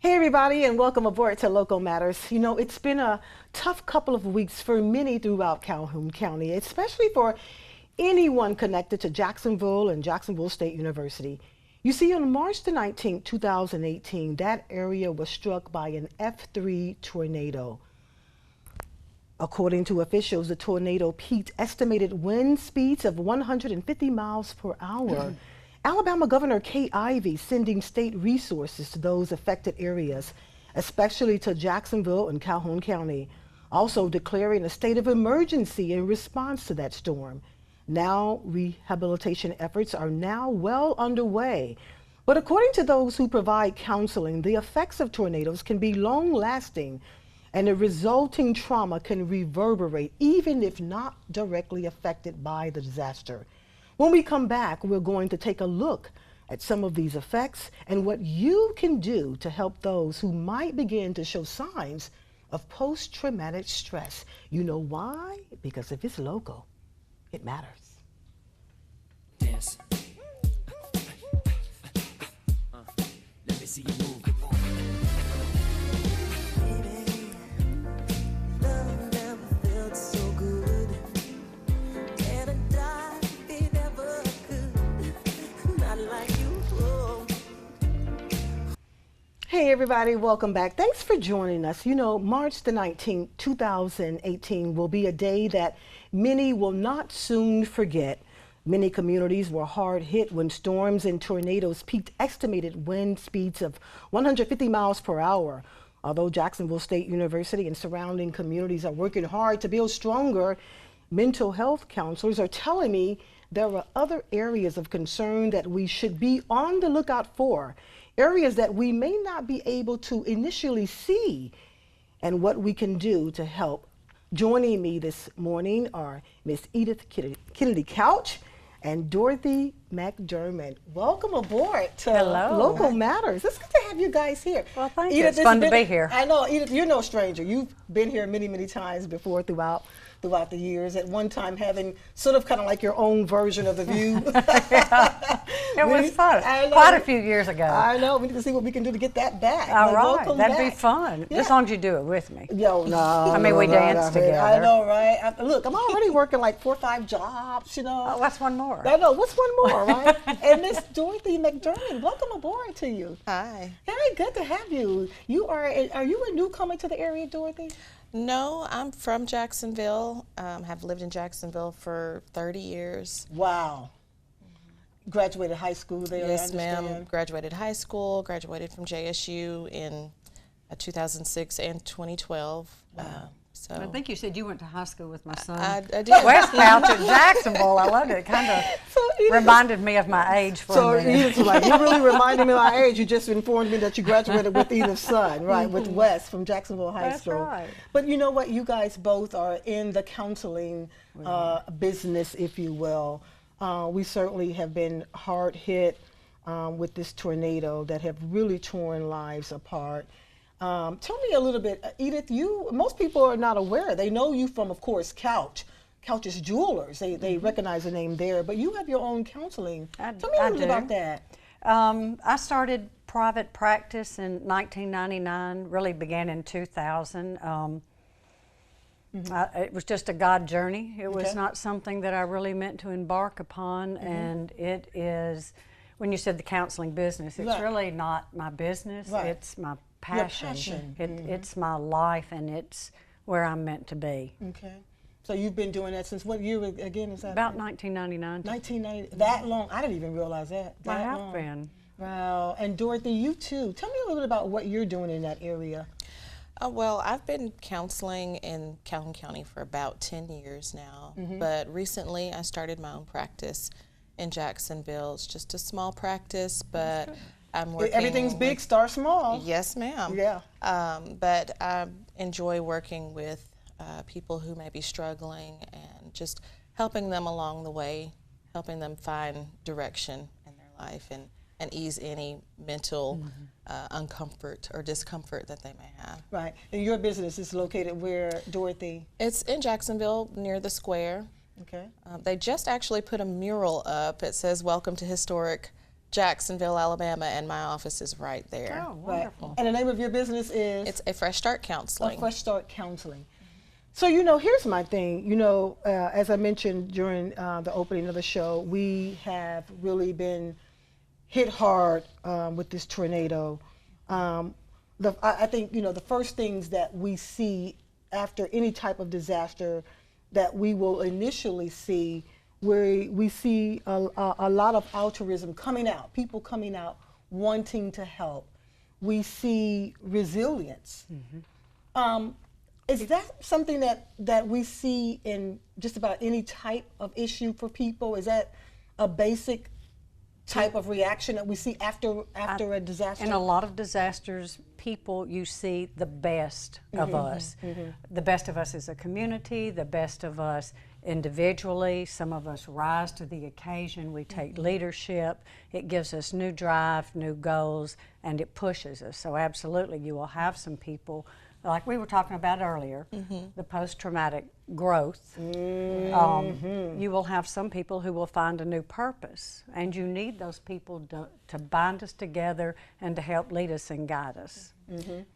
Hey everybody, and welcome aboard to Local Matters. You know, it's been a tough couple of weeks for many throughout Calhoun County, especially for anyone connected to Jacksonville and Jacksonville State University. You see, on March the 19th, 2018, that area was struck by an F3 tornado. According to officials, the tornado peaked estimated wind speeds of 150 miles per hour. Alabama Governor Kay Ivey sending state resources to those affected areas, especially to Jacksonville and Calhoun County, also declaring a state of emergency in response to that storm. Now, rehabilitation efforts are now well underway. But according to those who provide counseling, the effects of tornadoes can be long-lasting, and the resulting trauma can reverberate even if not directly affected by the disaster. When we come back, we're going to take a look at some of these effects and what you can do to help those who might begin to show signs of post-traumatic stress. You know why? Because if it's local, it matters. Dance. Let me see you move. Hey everybody, welcome back. Thanks for joining us. You know, March the 19th, 2018 will be a day that many will not soon forget. Many communities were hard hit when storms and tornadoes peaked estimated wind speeds of 150 miles per hour. Although Jacksonville State University and surrounding communities are working hard to build stronger, mental health counselors are telling me there are other areas of concern that we should be on the lookout for. Areas that we may not be able to initially see, and what we can do to help. Joining me this morning are Miss Edith Kennedy Couch and Dorothy McDermott. Welcome aboard to Local Matters. It's good to have you guys here. Well, thank you. Edith, it's fun to be here. I know, Edith, you're no stranger. You've been here many, many times before throughout the years, at one time having sort of kind of like your own version of The View. It was fun. Quite a few years ago. I know. We need to see what we can do to get that back. All right. That'd back. Be fun. Yeah. As long as you do it with me. Yo, no. I mean, we dance together. I know, right? Look, I'm already working like 4 or 5 jobs, you know. Oh, what's one more? I know. What's one more, right? And Miss Dorothy McDermott, welcome aboard to you. Hi. Very good to have you. Are you a newcomer to the area, Dorothy? No, I'm from Jacksonville. Have lived in Jacksonville for 30 years. Wow. Graduated high school there, Yes, I understand. ma'am. Graduated high school, graduated from JSU in 2006 and 2012. Wow. So I think you said you went to high school with my son. I did. West Pouch at Jacksonville. I loved it. It kind of reminded me of my age for a minute. Edith's like, you really reminded me of my age. You just informed me that you graduated with Edith's son, right, with Wes from Jacksonville High That's School. right. But you know what? You guys both are in the counseling business, if you will. We certainly have been hard hit with this tornado that have really torn lives apart. Tell me a little bit, Edith, most people are not aware. They know you from, of course, Couch's Jewelers. They recognize the name there, but you have your own counseling. Tell me a little bit about that. I started private practice in 1999, really began in 2000. It was just a God journey. It was not something that I really meant to embark upon, and it is, when you said the counseling business, it's really not my business, it's my passion. It's my life, and it's where I'm meant to be. Okay. So you've been doing that since what year again is that? About 1999. 1990. That long? I didn't even realize that. I have been. Wow. And Dorothy, you too. Tell me a little bit about what you're doing in that area. Well, I've been counseling in Calhoun County for about 10 years now, but recently I started my own practice in Jacksonville. It's just a small practice, but I'm working. Everything's big, start small. Yes, ma'am. Yeah. But I enjoy working with people who may be struggling and just helping them along the way, helping them find direction in their life and ease any mental uncomfort or discomfort that they may have. Right. And your business is located where, Dorothy? It's in Jacksonville near the square. Okay. They just actually put a mural up. It says, "Welcome to Historic Jacksonville, Alabama, and my office is right there. Oh, Right. wonderful. And the name of your business is? It's a Fresh Start Counseling. Fresh Start Counseling. So, here's my thing. As I mentioned during the opening of the show, we have really been hit hard with this tornado. I think, the first things that we see after any type of disaster that we will initially see, where we see a lot of altruism coming out, people coming out wanting to help. We see resilience. Is that something that we see in just about any type of issue for people? Is that a basic type of reaction that we see after a disaster? In a lot of disasters, you see the best of us. The best of us as a community, the best of us individually. Some of us rise to the occasion. We take leadership. It gives us new drive, new goals, and it pushes us. So absolutely, you will have some people, like we were talking about earlier, the post-traumatic growth. You will have some people who will find a new purpose, and you need those people to bind us together and to help lead us and guide us.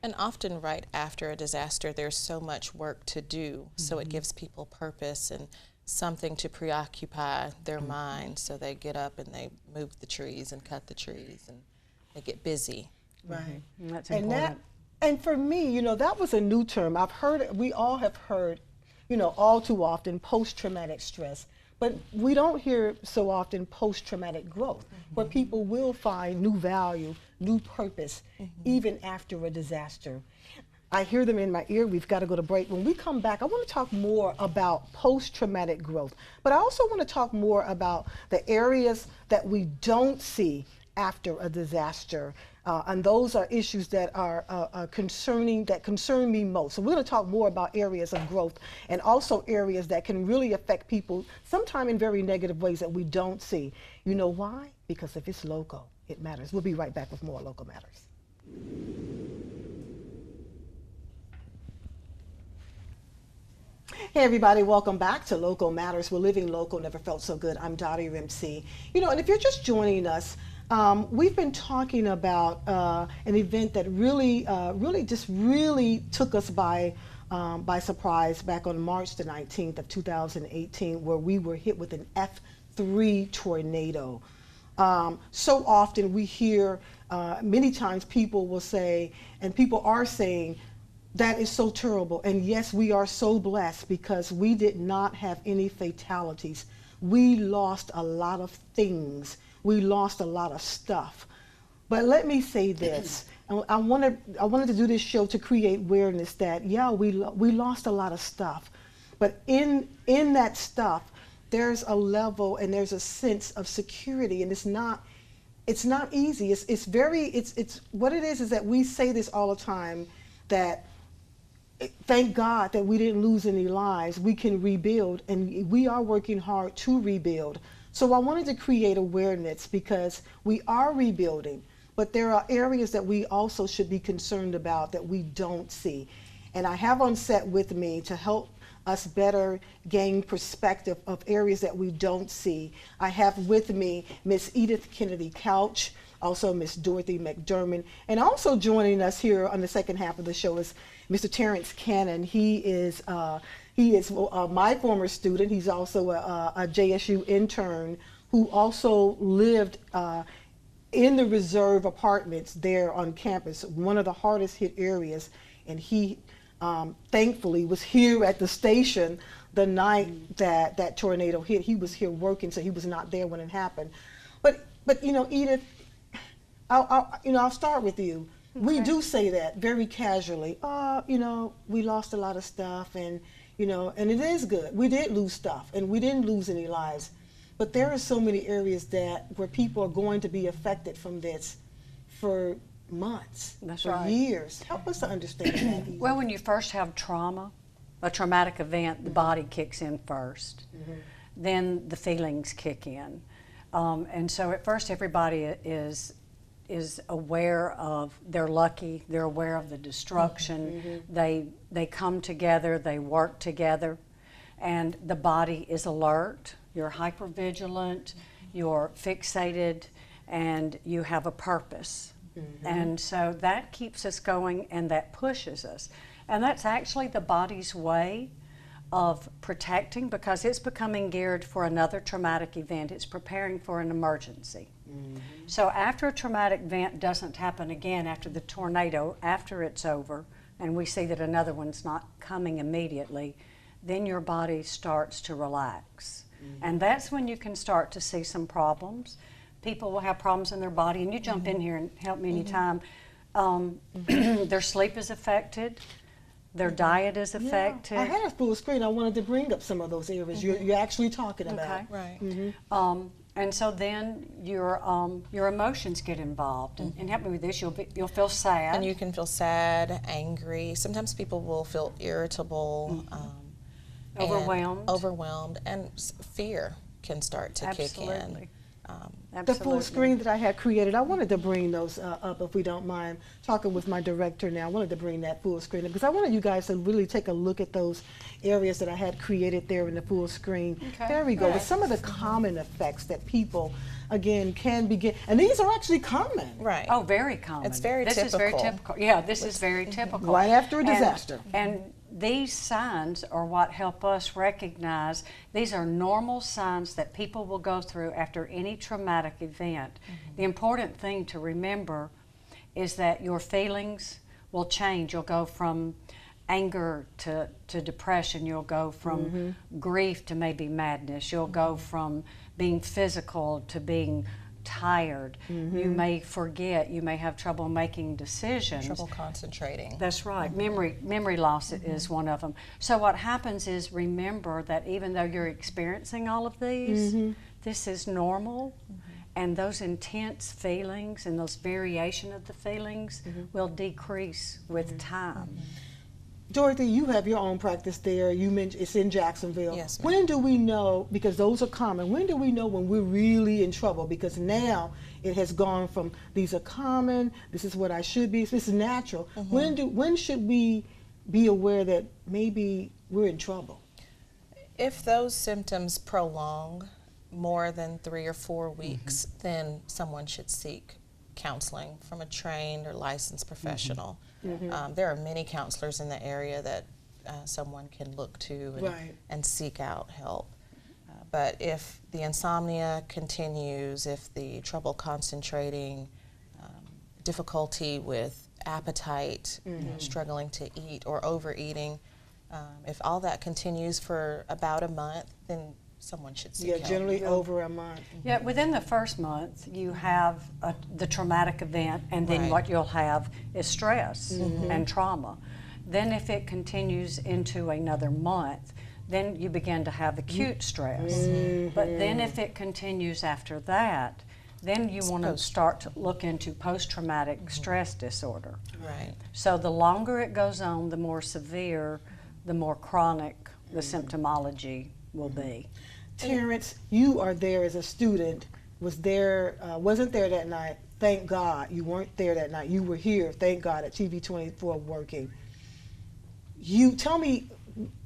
And often right after a disaster, there's so much work to do, so it gives people purpose and something to preoccupy their mind, so they get up and they move the trees and cut the trees and they get busy. Right. And that's important. And for me, that was a new term. We all have heard, all too often, post-traumatic stress. But we don't hear so often post-traumatic growth, where people will find new value, new purpose, even after a disaster. I hear them in my ear. We've got to go to break. When we come back, I want to talk more about post-traumatic growth. But I also want to talk more about the areas that we don't see after a disaster. And those are issues that are concern me most. So we're going to talk more about areas of growth and also areas that can really affect people, sometimes in very negative ways that we don't see. You know why? Because if it's local, it matters. We'll be right back with more Local Matters. Hey everybody, welcome back to Local Matters. We're living local, never felt so good. I'm Dottie Rimsey. And if you're just joining us, we've been talking about an event that really took us by surprise back on March the 19th of 2018, where we were hit with an F3 tornado. So often we hear, many times people will say, and people are saying, that is so terrible. And yes, we are so blessed because we did not have any fatalities. We lost a lot of things. We lost a lot of stuff. But let me say this. I wanted to do this show to create awareness that, yeah, we lost a lot of stuff. But in that stuff, there's a level and there's a sense of security, and it's not easy. It's what it is that we say this all the time, that thank God that we didn't lose any lives. We can rebuild, and we are working hard to rebuild. So I wanted to create awareness because we are rebuilding, but there are areas that we also should be concerned about that we don't see. And I have on set with me to help us better gain perspective of areas that we don't see. I have with me Miss Edith Kennedy Couch, also Miss Dorothy McDermott, and also joining us here on the second half of the show is Mr. Terrence Cannon. He is my former student. He's also a JSU intern who also lived in the reserve apartments there on campus, one of the hardest hit areas. And he thankfully was here at the station the night that tornado hit. He was here working, so he was not there when it happened. But Edith, I'll start with you. Okay. We do say that very casually. We lost a lot of stuff, and and it is good. We did lose stuff, and we didn't lose any lives. But there are so many areas where people are going to be affected from this for months, for years. Help us to understand that. Well, when you first have trauma, a traumatic event, the body kicks in first. Then the feelings kick in. And so at first everybody is aware of, they're lucky, they're aware of the destruction. They come together, they work together, and the body is alert. You're hypervigilant, you're fixated, and you have a purpose. And so that keeps us going and that pushes us. And that's actually the body's way of protecting, because it's becoming geared for another traumatic event. It's preparing for an emergency. So after a traumatic event doesn't happen again, after the tornado, after it's over, and we see that another one's not coming immediately, then your body starts to relax. And that's when you can start to see some problems. People will have problems in their body, and you jump in here and help me anytime. Their sleep is affected, their diet is affected. I had a full screen. I wanted to bring up some of those areas you're actually talking about. Right. And so then your emotions get involved, and help me with this. You'll feel sad, And you can feel sad, angry. Sometimes people will feel irritable, overwhelmed, and fear can start to kick in. Absolutely. The full screen that I had created, I wanted to bring those up, if we don't mind. Talking with my director now, I wanted to bring that full screen up because I wanted you guys to really take a look at those areas that I had created there in the full screen. Okay. There we go. With some of the common effects that people, again, can begin, and these are actually common. Right. Oh, very common. It's very This is very typical. typical. Yeah, this is very typical. Right after a disaster. And these signs are what help us recognize these are normal signs that people will go through after any traumatic event. The important thing to remember is that your feelings will change. You'll go from anger to depression. You'll go from grief to maybe madness. You'll go from being physical to being tired. You may forget. You may have trouble making decisions. Trouble concentrating. That's right. Memory loss is one of them. So what happens is, remember that even though you're experiencing all of these, this is normal, and those intense feelings and those variation of the feelings will decrease with time. Dorothy, you have your own practice there. You mentioned it's in Jacksonville. Yes, ma'am. When do we know, because those are common, when do we know when we're really in trouble? Because now it has gone from these are common, this is what I should be, this is natural. When should we be aware that maybe we're in trouble? If those symptoms prolong more than 3 or 4 weeks, then someone should seek counseling from a trained or licensed professional. There are many counselors in the area that someone can look to and seek out help. But if the insomnia continues, if the trouble concentrating, difficulty with appetite, struggling to eat or overeating, if all that continues for about a month, then someone should seek help. Generally over a month. Yeah, within the first month, you have the traumatic event, and then what you'll have is stress and trauma. Then if it continues into another month, then you begin to have acute stress. But then if it continues after that, then you want to start to look into post-traumatic stress disorder. Right. So the longer it goes on, the more severe, the more chronic the symptomology will be. Terrence, you are there as a student, wasn't there that night. Thank God you weren't there that night. You were here, thank God, at TV24 working. You tell me,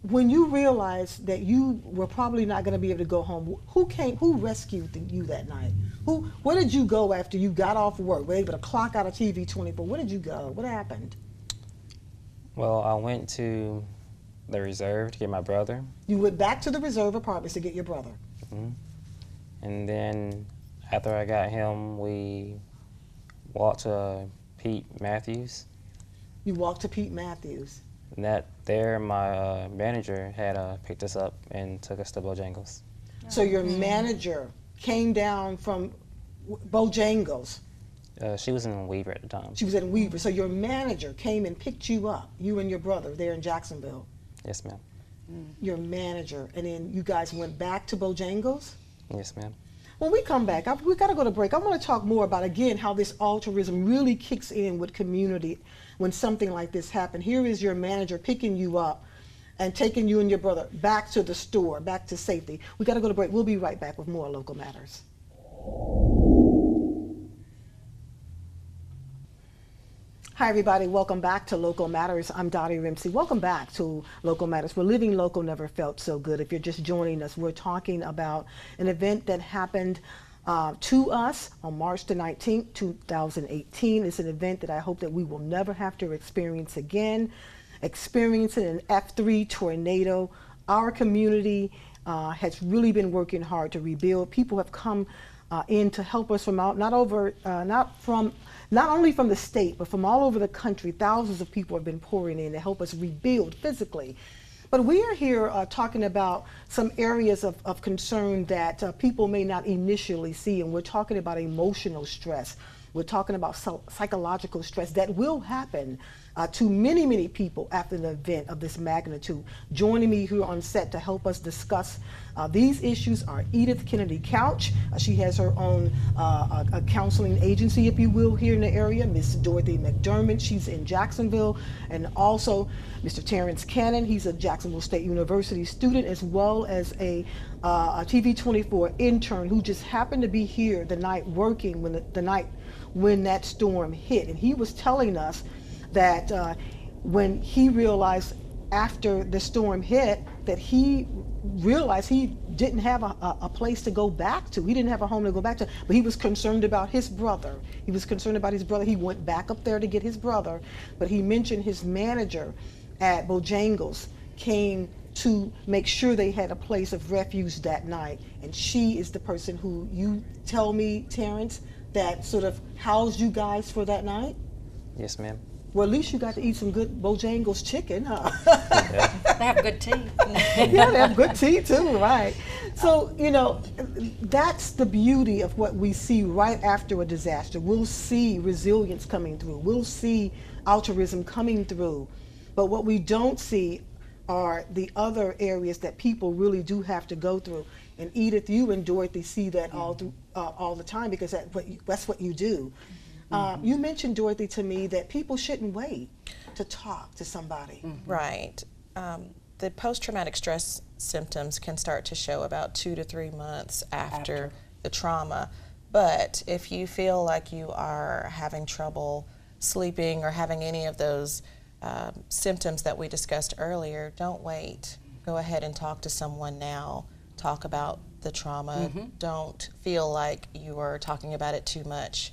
when you realized that you were probably not going to be able to go home, who rescued you that night? Where did you go after you got off work, were able to clock out of TV24? Where did you go? What happened? Well, I went to the reserve to get my brother. You went back to the reserve apartments to get your brother. And then after I got him, we walked to Pete Matthews. You walked to Pete Matthews. And my manager had picked us up and took us to Bojangles. So your manager came down from Bojangles. She was in Weaver at the time. She was in Weaver. So your manager came and picked you up, you and your brother, there in Jacksonville. Yes, ma'am. Your manager. And then you guys went back to Bojangles? Yes, ma'am. When we come back, we got to go to break. I want to talk more about, again, how this altruism really kicks in with community when something like this happens. Here is your manager picking you up and taking you and your brother back to the store, back to safety. We got to go to break. We'll be right back with more Local Matters. Hi, everybody. Welcome back to Local Matters. I'm Dottie Rimsey. Welcome back to Local Matters. We're living local never felt so good. If you're just joining us, we're talking about an event that happened to us on March the 19th, 2018. It's an event that I hope that we will never have to experience again. Experiencing an F3 tornado, our community has really been working hard to rebuild. People have come in to help us from out, not only from the state, but from all over the country. Thousands of people have been pouring in to help us rebuild physically. But we are here talking about some areas of concern that people may not initially see, and we're talking about emotional stress. We're talking about psychological stress that will happen to many, many people after an event of this magnitude. Joining me here on set to help us discuss these issues are Edith Kennedy Couch. She has her own a counseling agency, if you will, here in the area. Miss Dorothy McDermott, she's in Jacksonville, and also Mr. Terrence Cannon, he's a Jacksonville State University student, as well as a TV24 intern who just happened to be here the night working when that storm hit. And he was telling us that when he realized after the storm hit that he realized he didn't have a place to go back to. He didn't have a home to go back to, but he was concerned about his brother. He was concerned about his brother. He went back up there to get his brother, but he mentioned his manager at Bojangles came to make sure they had a place of refuge that night. And she is the person who, you tell me, Terrence, that sort of housed you guys for that night? Yes, ma'am. Well, at least you got to eat some good Bojangles chicken, huh? They have good tea. Yeah, they have good tea too, right? So, you know, that's the beauty of what we see right after a disaster. We'll see resilience coming through. We'll see altruism coming through. But what we don't see are the other areas that people really do have to go through. And Edith, you and Dorothy see that all the time, because that's what you do. You mentioned, Dorothy, to me that people shouldn't wait to talk to somebody. Right. The post-traumatic stress symptoms can start to show about 2 to 3 months after the trauma. But if you feel like you are having trouble sleeping or having any of those symptoms that we discussed earlier, don't wait. Go ahead and talk to someone now. Talk about the trauma. Don't feel like you are talking about it too much,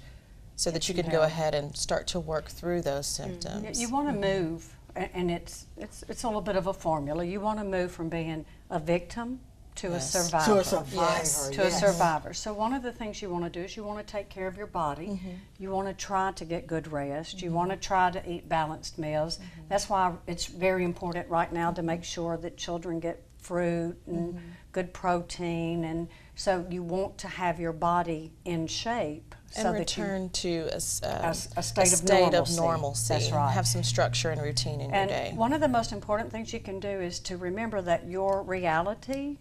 so that you can go ahead and start to work through those symptoms. You want to move, and it's a little bit of a formula. You want to move from being a victim to a survivor. To a survivor, To a survivor. So one of the things you want to do is you want to take care of your body. You want to try to get good rest. You want to try to eat balanced meals. That's why it's very important right now to make sure that children get fruit and good protein, and so you want to have your body in shape so and that return to a state of normalcy. That's right. Have some structure and routine in your day. One of the most important things you can do is to remember that your reality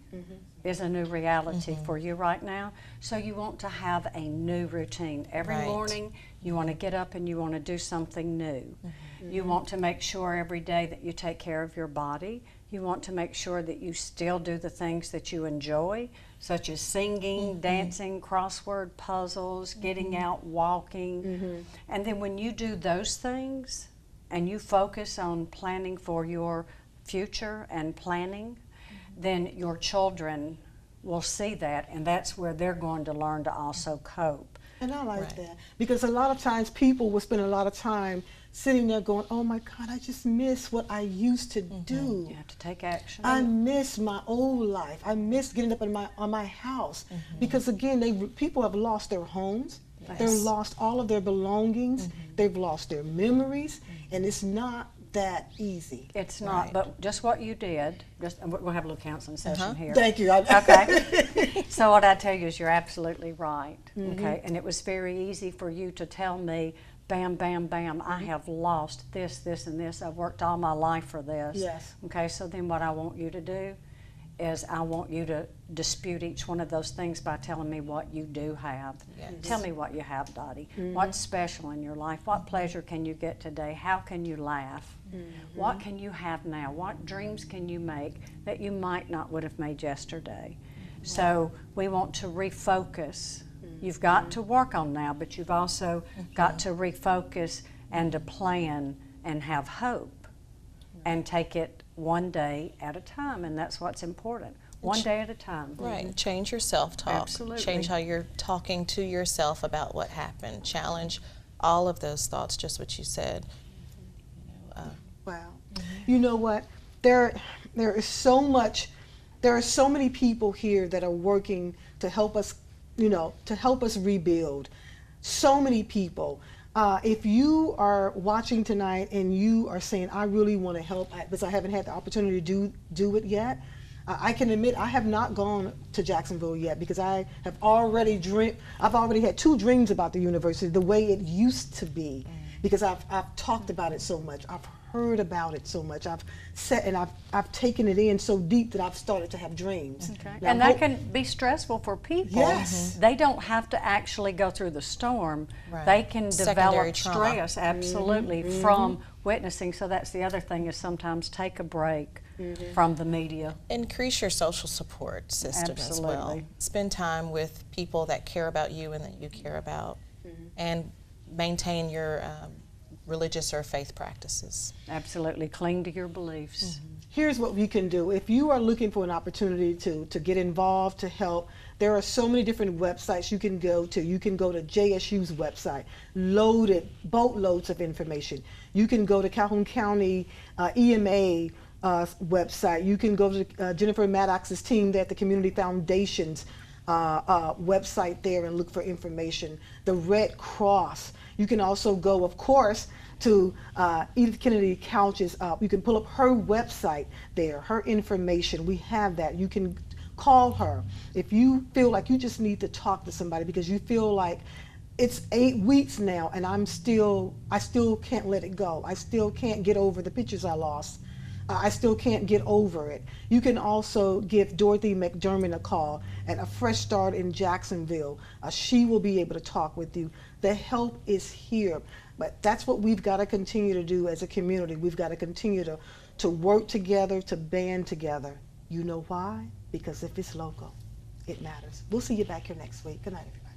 is a new reality for you right now. So you want to have a new routine. Every morning you want to get up and you want to do something new. You want to make sure every day that you take care of your body. You want to make sure that you still do the things that you enjoy, such as singing, dancing, crossword puzzles, getting out, walking. And then when you do those things and you focus on planning for your future and planning, then your children will see that, and that's where they're going to learn to also cope. And I like that, because a lot of times people will spend a lot of time sitting there going, oh my God, I just miss what I used to do. You have to take action. I miss my old life. I miss getting up in on my house. Because again, people have lost their homes. They've lost all of their belongings. They've lost their memories. And it's not that easy. It's not, but just what you did, we're going to have a little counseling session here. Thank you. Okay. So what I tell you is you're absolutely right. Okay. And it was very easy for you to tell me, bam, bam, bam, I have lost this, this, and this. I've worked all my life for this. Yes. Okay, so then what I want you to do is I want you to dispute each one of those things by telling me what you do have. Yes. Tell me what you have, Dottie. What's special in your life? What pleasure can you get today? How can you laugh? What can you have now? What dreams can you make that you might not would have made yesterday? So we want to refocus. You've got to work on now, but you've also got to refocus and to plan and have hope and take it one day at a time, and that's what's important. one day at a time. Right. Change your self-talk. Absolutely. Change how you're talking to yourself about what happened. Challenge all of those thoughts, just what you said. Wow. You know what? There is so much. There are so many people here that are working to help us, to help us rebuild. So many people. If you are watching tonight and you are saying, I really want to help, because I haven't had the opportunity to do it yet, I can admit I have not gone to Jacksonville yet because I have already I've already had 2 dreams about the university, the way it used to be, because I've talked about it so much. I've heard about it so much. I've sat and I've taken it in so deep that I've started to have dreams. Okay. Now, And that can be stressful for people. Yes. They don't have to actually go through the storm. Right. They can Secondary develop trauma. stress, absolutely, from witnessing. So that's the other thing, is sometimes take a break from the media. Increase your social support system as well. Absolutely. Spend time with people that care about you and that you care about, and maintain your religious or faith practices. Absolutely. Cling to your beliefs. Here's what we can do. If you are looking for an opportunity to get involved, to help, there are so many different websites you can go to. You can go to JSU's website, boatloads of information. You can go to Calhoun County EMA website. You can go to Jennifer Maddox's team there at the Community Foundation's website there and look for information. The Red Cross. You can also go, of course, to Edith Kennedy Couch's. You can pull up her website there, her information. We have that. You can call her if you feel like you just need to talk to somebody because you feel like it's 8 weeks now and I still can't let it go. I still can't get over the pictures I lost. I still can't get over it. You can also give Dorothy McDermott a call at A Fresh Start in Jacksonville. She will be able to talk with you. The help is here. But that's what we've got to continue to do as a community. We've got to continue to work together, to band together. You know why? Because if it's local, it matters. We'll see you back here next week. Good night, everybody.